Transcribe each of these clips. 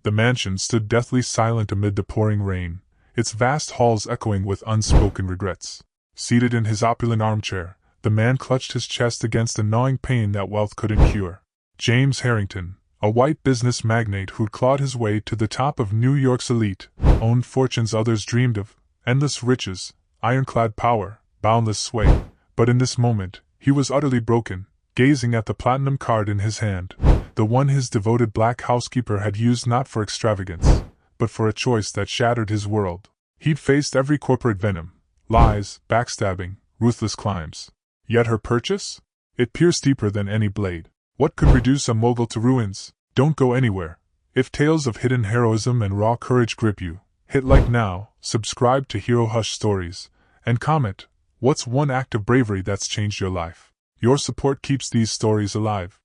The mansion stood deathly silent amid the pouring rain, its vast halls echoing with unspoken regrets. Seated in his opulent armchair, the man clutched his chest against a gnawing pain that wealth couldn't cure. James Harrington, a white business magnate who'd clawed his way to the top of New York's elite, owned fortunes others dreamed of, endless riches, ironclad power, boundless sway. But in this moment, he was utterly broken, gazing at the platinum card in his hand, the one his devoted black housekeeper had used not for extravagance, but for a choice that shattered his world. He'd faced every corporate venom, lies, backstabbing, ruthless climbs. Yet her purchase? It pierced deeper than any blade. What could reduce a mogul to ruins? Don't go anywhere. If tales of hidden heroism and raw courage grip you, hit like now, subscribe to HeroHush Stories, and comment, what's one act of bravery that's changed your life? Your support keeps these stories alive.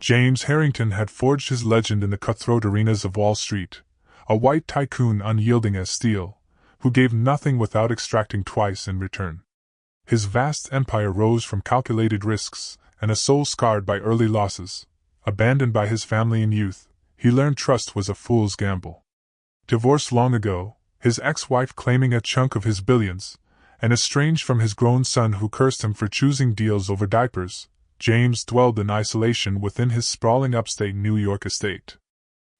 James Harrington had forged his legend in the cutthroat arenas of Wall Street, a white tycoon unyielding as steel, who gave nothing without extracting twice in return. His vast empire rose from calculated risks, and a soul scarred by early losses. Abandoned by his family in youth, he learned trust was a fool's gamble. Divorced long ago, his ex-wife claiming a chunk of his billions, and estranged from his grown son who cursed him for choosing deals over diapers, James dwelled in isolation within his sprawling upstate New York estate.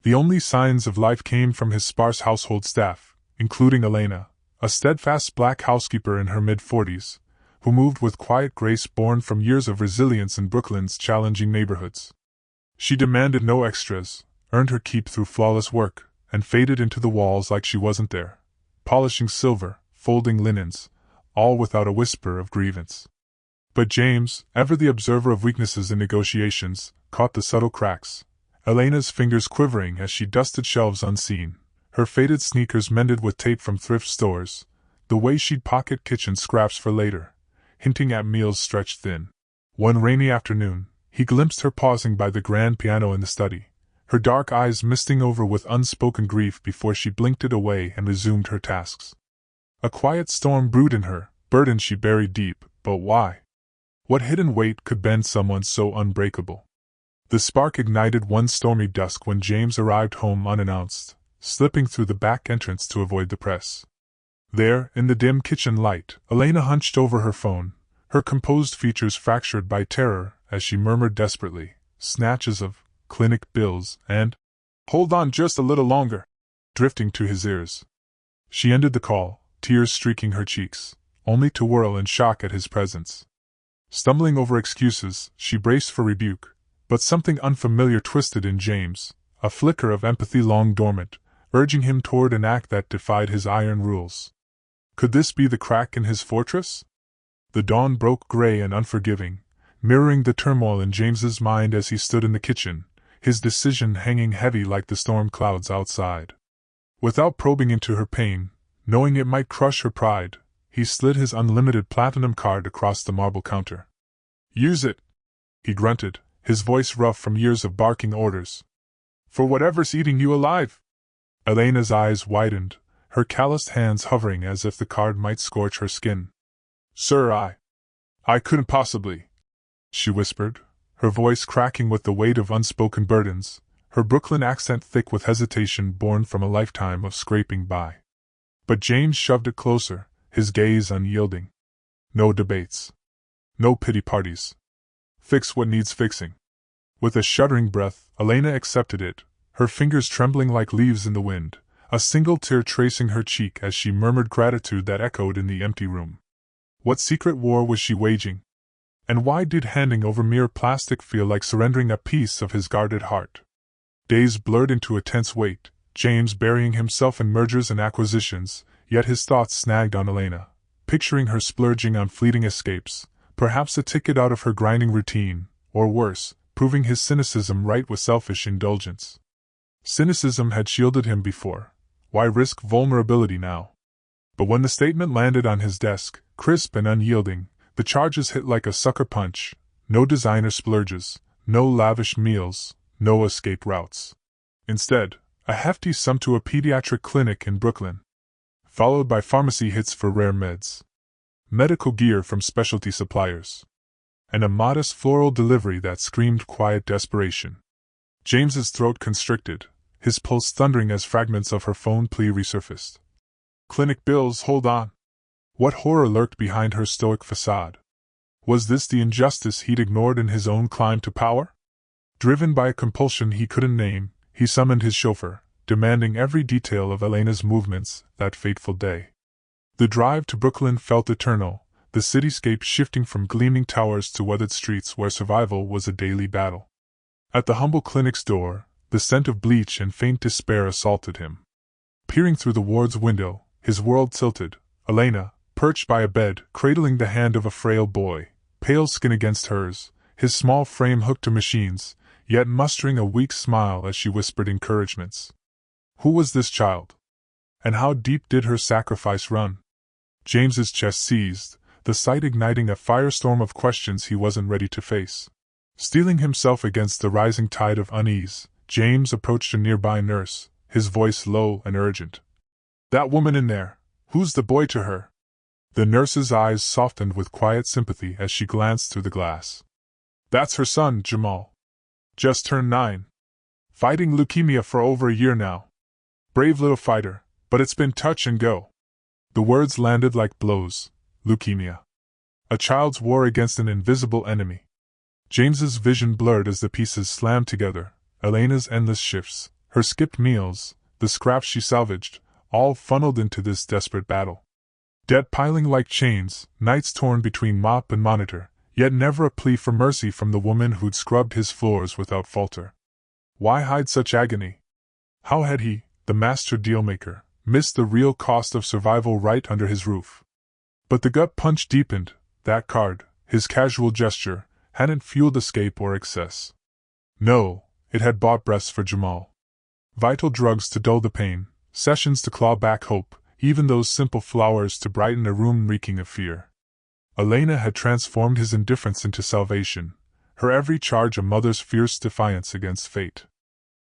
The only signs of life came from his sparse household staff, including Elena, a steadfast black housekeeper in her mid-40s, who moved with quiet grace born from years of resilience in Brooklyn's challenging neighborhoods. She demanded no extras, earned her keep through flawless work, and faded into the walls like she wasn't there, polishing silver, folding linens, all without a whisper of grievance. But James, ever the observer of weaknesses in negotiations, caught the subtle cracks, Elena's fingers quivering as she dusted shelves unseen, her faded sneakers mended with tape from thrift stores, the way she'd pocket kitchen scraps for later, hinting at meals stretched thin. One rainy afternoon, he glimpsed her pausing by the grand piano in the study, her dark eyes misting over with unspoken grief before she blinked it away and resumed her tasks. A quiet storm brewed in her, burden she buried deep, but why? What hidden weight could bend someone so unbreakable? The spark ignited one stormy dusk when James arrived home unannounced, slipping through the back entrance to avoid the press. There, in the dim kitchen light, Elena hunched over her phone, her composed features fractured by terror as she murmured desperately, snatches of clinic bills and, "Hold on just a little longer," drifting to his ears. She ended the call, tears streaking her cheeks, only to whirl in shock at his presence. Stumbling over excuses, she braced for rebuke, but something unfamiliar twisted in James, a flicker of empathy long dormant, urging him toward an act that defied his iron rules. Could this be the crack in his fortress? The dawn broke gray and unforgiving, mirroring the turmoil in James's mind as he stood in the kitchen, his decision hanging heavy like the storm clouds outside. Without probing into her pain, knowing it might crush her pride, he slid his unlimited platinum card across the marble counter. "Use it," he grunted, his voice rough from years of barking orders. "For whatever's eating you alive." Elena's eyes widened, her calloused hands hovering as if the card might scorch her skin. "Sir, I couldn't possibly," she whispered, her voice cracking with the weight of unspoken burdens, her Brooklyn accent thick with hesitation born from a lifetime of scraping by. But James shoved it closer, his gaze unyielding. "No debates. No pity parties. Fix what needs fixing." With a shuddering breath, Elena accepted it, her fingers trembling like leaves in the wind, a single tear tracing her cheek as she murmured gratitude that echoed in the empty room. What secret war was she waging? And why did handing over mere plastic feel like surrendering a piece of his guarded heart? Days blurred into a tense wait, James burying himself in mergers and acquisitions, yet his thoughts snagged on Elena, picturing her splurging on fleeting escapes, perhaps a ticket out of her grinding routine, or worse, proving his cynicism right with selfish indulgence. Cynicism had shielded him before. Why risk vulnerability now? But when the statement landed on his desk, crisp and unyielding, the charges hit like a sucker punch. No designer splurges, no lavish meals, no escape routes. Instead, a hefty sum to a pediatric clinic in Brooklyn, followed by pharmacy hits for rare meds, medical gear from specialty suppliers, and a modest floral delivery that screamed quiet desperation. James's throat constricted, his pulse thundering as fragments of her phone plea resurfaced. Clinic bills, hold on. What horror lurked behind her stoic facade? Was this the injustice he'd ignored in his own climb to power? Driven by a compulsion he couldn't name, he summoned his chauffeur, demanding every detail of Elena's movements that fateful day. The drive to Brooklyn felt eternal, the cityscape shifting from gleaming towers to weathered streets where survival was a daily battle. At the humble clinic's door, the scent of bleach and faint despair assaulted him. Peering through the ward's window, his world tilted, Elena, perched by a bed, cradling the hand of a frail boy, pale skin against hers, his small frame hooked to machines, yet mustering a weak smile as she whispered encouragements. Who was this child? And how deep did her sacrifice run? James's chest seized, the sight igniting a firestorm of questions he wasn't ready to face. Steeling himself against the rising tide of unease, James approached a nearby nurse, his voice low and urgent. That woman in there, who's the boy to her? The nurse's eyes softened with quiet sympathy as she glanced through the glass. That's her son, Jamal. Just turned 9. Fighting leukemia for over a year now. Brave little fighter, but it's been touch and go. The words landed like blows. Leukemia. A child's war against an invisible enemy. James's vision blurred as the pieces slammed together. Elena's endless shifts, her skipped meals, the scraps she salvaged, all funneled into this desperate battle. Debt piling like chains, nights torn between mop and monitor, yet never a plea for mercy from the woman who'd scrubbed his floors without falter. Why hide such agony? How had he, the master dealmaker, missed the real cost of survival right under his roof? But the gut punch deepened. That card, his casual gesture, hadn't fueled escape or excess. No, it had bought breaths for Jamal. Vital drugs to dull the pain, sessions to claw back hope, even those simple flowers to brighten a room reeking of fear. Elena had transformed his indifference into salvation, her every charge a mother's fierce defiance against fate.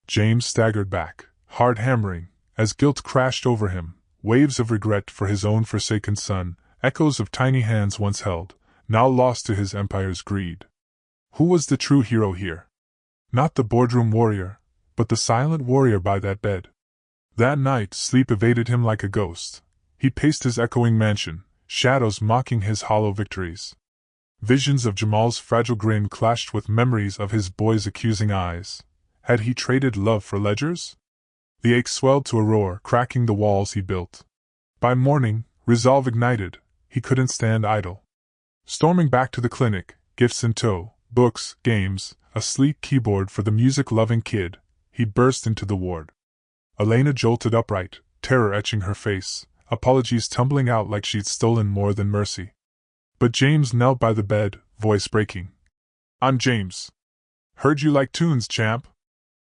James staggered back, heart hammering, as guilt crashed over him, waves of regret for his own forsaken son, echoes of tiny hands once held, now lost to his empire's greed. Who was the true hero here? Not the boardroom warrior, but the silent warrior by that bed. That night, sleep evaded him like a ghost. He paced his echoing mansion, shadows mocking his hollow victories. Visions of Jamal's fragile grin clashed with memories of his boy's accusing eyes. Had he traded love for ledgers? The ache swelled to a roar, cracking the walls he built. By morning, resolve ignited, he couldn't stand idle. Storming back to the clinic, gifts in tow, books, games, a sleek keyboard for the music-loving kid, he burst into the ward. Elena jolted upright, terror etching her face, apologies tumbling out like she'd stolen more than mercy. But James knelt by the bed, voice breaking. I'm James. Heard you like tunes, champ.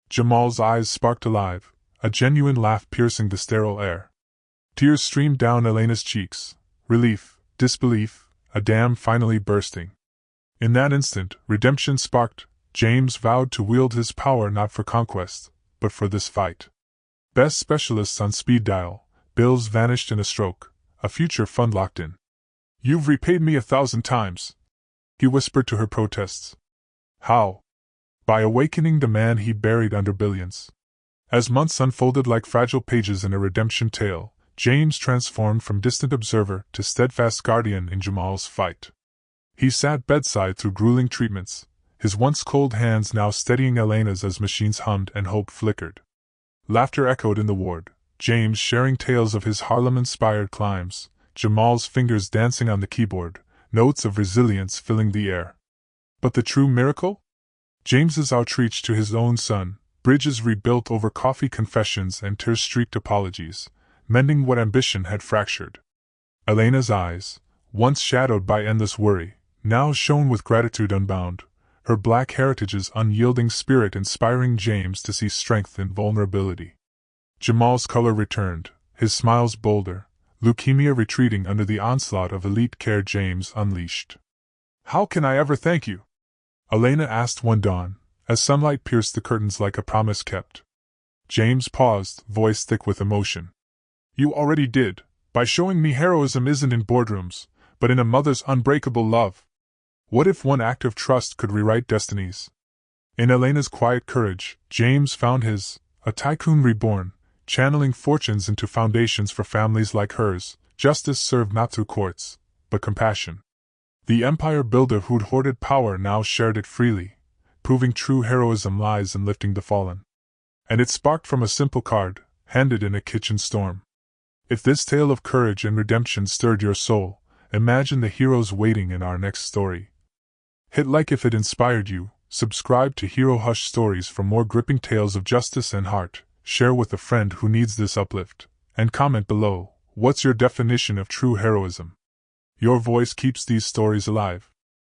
Jamal's eyes sparked alive, a genuine laugh piercing the sterile air. Tears streamed down Elena's cheeks, relief, disbelief, a dam finally bursting. In that instant, redemption sparked. James vowed to wield his power not for conquest, but for this fight. Best specialists on speed dial, bills vanished in a stroke, a future fund locked in. You've repaid me 1,000 times, he whispered to her protests. How? By awakening the man he buried under billions. As months unfolded like fragile pages in a redemption tale, James transformed from distant observer to steadfast guardian in Jamal's fight. He sat bedside through grueling treatments, his once cold hands now steadying Elena's as machines hummed and hope flickered. Laughter echoed in the ward, James sharing tales of his Harlem-inspired climbs, Jamal's fingers dancing on the keyboard, notes of resilience filling the air. But the true miracle? James's outreach to his own son, bridges rebuilt over coffee confessions and tear-streaked apologies, mending what ambition had fractured. Elena's eyes, once shadowed by endless worry, now shone with gratitude unbound, her black heritage's unyielding spirit inspiring James to see strength in vulnerability. Jamal's color returned, his smiles bolder, leukemia retreating under the onslaught of elite care James unleashed. How can I ever thank you? Elena asked one dawn, as sunlight pierced the curtains like a promise kept. James paused, voice thick with emotion. You already did, by showing me heroism isn't in boardrooms, but in a mother's unbreakable love. What if one act of trust could rewrite destinies? In Elena's quiet courage, James found his A tycoon reborn, channeling fortunes into foundations for families like hers, justice served not through courts, but compassion. The empire builder who'd hoarded power now shared it freely, proving true heroism lies in lifting the fallen. And it sparked from a simple card, handed in a kitchen storm. If this tale of courage and redemption stirred your soul, imagine the heroes waiting in our next story. Hit like if it inspired you, subscribe to HeroHush Stories for more gripping tales of justice and heart, share with a friend who needs this uplift, and comment below, what's your definition of true heroism? Your voice keeps these stories alive.